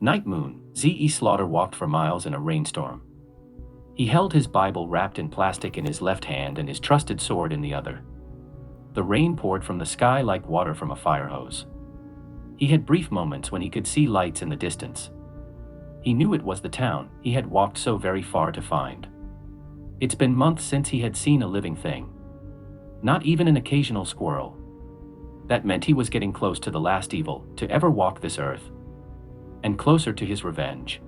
Night moon, Z.E. Slaughter walked for miles in a rainstorm. He held his Bible wrapped in plastic in his left hand and his trusted sword in the other. The rain poured from the sky like water from a fire hose. He had brief moments when he could see lights in the distance. He knew it was the town he had walked so very far to find. It's been months since he had seen a living thing. Not even an occasional squirrel. That meant he was getting close to the last evil to ever walk this earth. And closer to his revenge.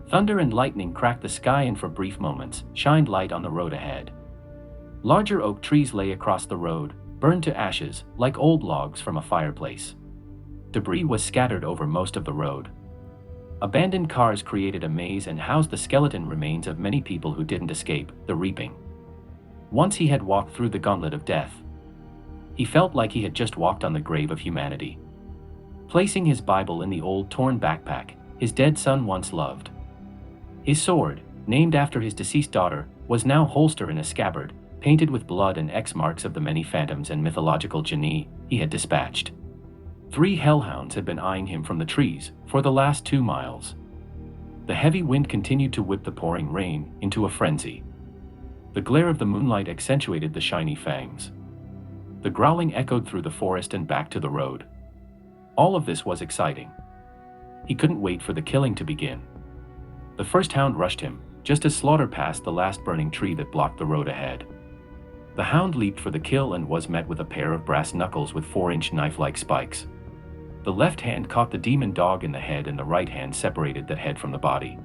Thunder and lightning cracked the sky and for brief moments shined light on the road ahead. Larger oak trees lay across the road, burned to ashes like old logs from a fireplace. Debris was scattered over most of the road. Abandoned cars created a maze and housed the skeleton remains of many people who didn't escape the reaping. Once he had walked through the gauntlet of death. He felt like he had just walked on the grave of humanity. Placing his Bible in the old torn backpack his dead son once loved. His sword, named after his deceased daughter, was now holstered in a scabbard, painted with blood and X marks of the many phantoms and mythological genii he had dispatched. 3 hellhounds had been eyeing him from the trees for the last 2 miles. The heavy wind continued to whip the pouring rain into a frenzy. The glare of the moonlight accentuated the shiny fangs. The growling echoed through the forest and back to the road. All of this was exciting. He couldn't wait for the killing to begin. The first hound rushed him, just as Slaughter passed the last burning tree that blocked the road ahead. The hound leaped for the kill and was met with a pair of brass knuckles with 4-inch knife-like spikes. The left hand caught the demon dog in the head and the right hand separated the head from the body.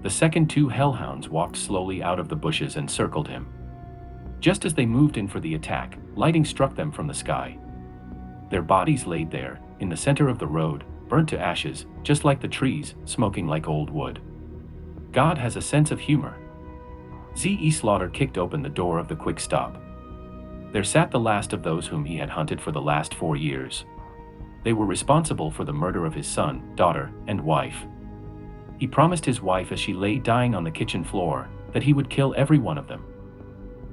The second 2 hellhounds walked slowly out of the bushes and circled him. Just as they moved in for the attack, lightning struck them from the sky. Their bodies laid there, in the center of the road, burnt to ashes, just like the trees, smoking like old wood. God has a sense of humor. Z.E. Slaughter kicked open the door of the quick stop. There sat the last of those whom he had hunted for the last 4 years. They were responsible for the murder of his son, daughter, and wife. He promised his wife as she lay dying on the kitchen floor that he would kill every one of them.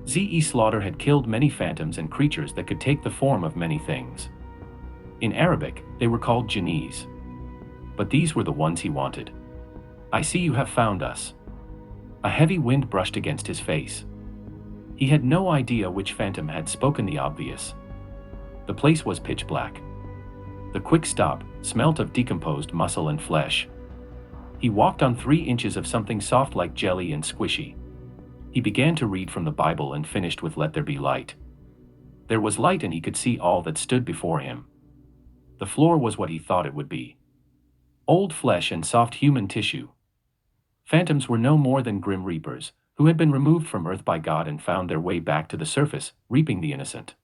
Z.E. Slaughter had killed many phantoms and creatures that could take the form of many things. In Arabic, they were called jinnis. But these were the ones he wanted. I see you have found us. A heavy wind brushed against his face. He had no idea which phantom had spoken the obvious. The place was pitch black. The quick stop smelt of decomposed muscle and flesh. He walked on 3 inches of something soft like jelly and squishy. He began to read from the Bible and finished with "Let there be light." There was light and he could see all that stood before him. The floor was what he thought it would be. Old flesh and soft human tissue. Phantoms were no more than grim reapers, who had been removed from earth by God and found their way back to the surface, reaping the innocent.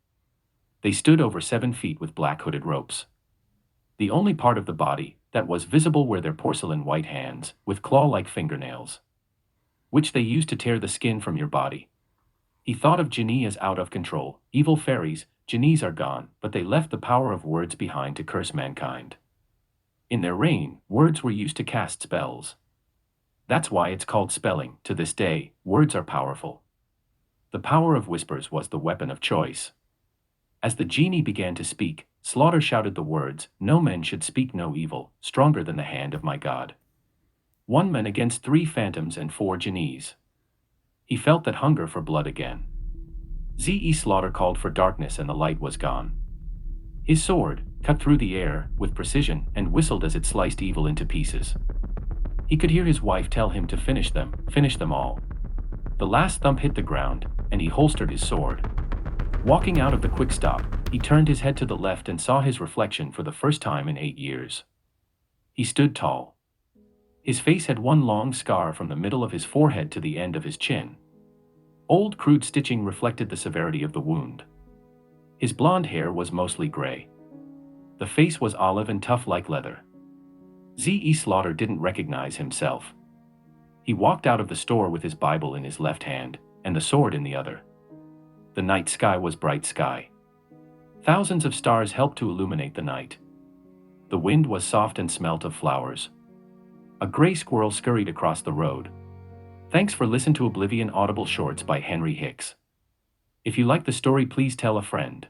They stood over 7 feet with black hooded ropes. The only part of the body that was visible were their porcelain white hands, with claw-like fingernails, which they used to tear the skin from your body. He thought of jinni as out of control, evil fairies. Jinnis are gone, but they left the power of words behind to curse mankind. In their reign, words were used to cast spells. That's why it's called spelling. To this day, words are powerful. The power of whispers was the weapon of choice. As the genie began to speak, Slaughter shouted the words, "No man should speak no evil, stronger than the hand of my God." 1 man against 3 phantoms and 4 jinnis. He felt that hunger for blood again. Z.E. Slaughter called for darkness and the light was gone. His sword cut through the air with precision and whistled as it sliced evil into pieces. He could hear his wife tell him to finish them all. The last thump hit the ground, and he holstered his sword. Walking out of the quick stop, he turned his head to the left and saw his reflection for the first time in 8 years. He stood tall. His face had 1 long scar from the middle of his forehead to the end of his chin. Old crude stitching reflected the severity of the wound. His blonde hair was mostly gray. The face was olive and tough like leather. Z.E. Slaughter didn't recognize himself. He walked out of the store with his Bible in his left hand and the sword in the other. The night sky was bright sky. Thousands of stars helped to illuminate the night. The wind was soft and smelt of flowers. A gray squirrel scurried across the road. Thanks for listening to Oblivion Audible Shorts by Henry Hicks. If you like the story, please tell a friend.